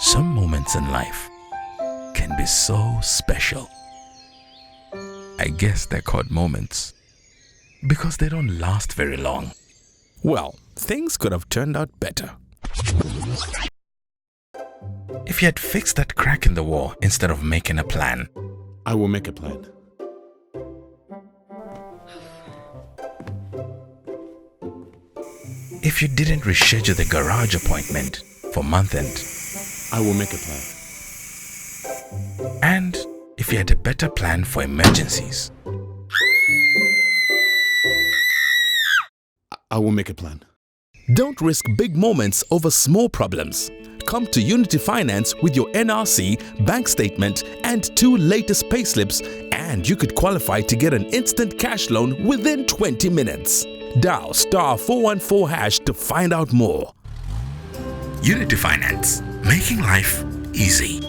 Some moments in life can be so special. I guess they're called moments because they don't last very long. Well, things could have turned out better if you had fixed that crack in the wall instead of making a plan. I will make a plan. If you didn't reschedule the garage appointment for month end. I will make a plan. And if you had a better plan for emergencies. I will make a plan. Don't risk big moments over small problems. Come to Unity Finance with your NRC, bank statement, and 2 latest payslips, and you could qualify to get an instant cash loan within 20 minutes. Dial *414# to find out more. Unity Finance, making life easy.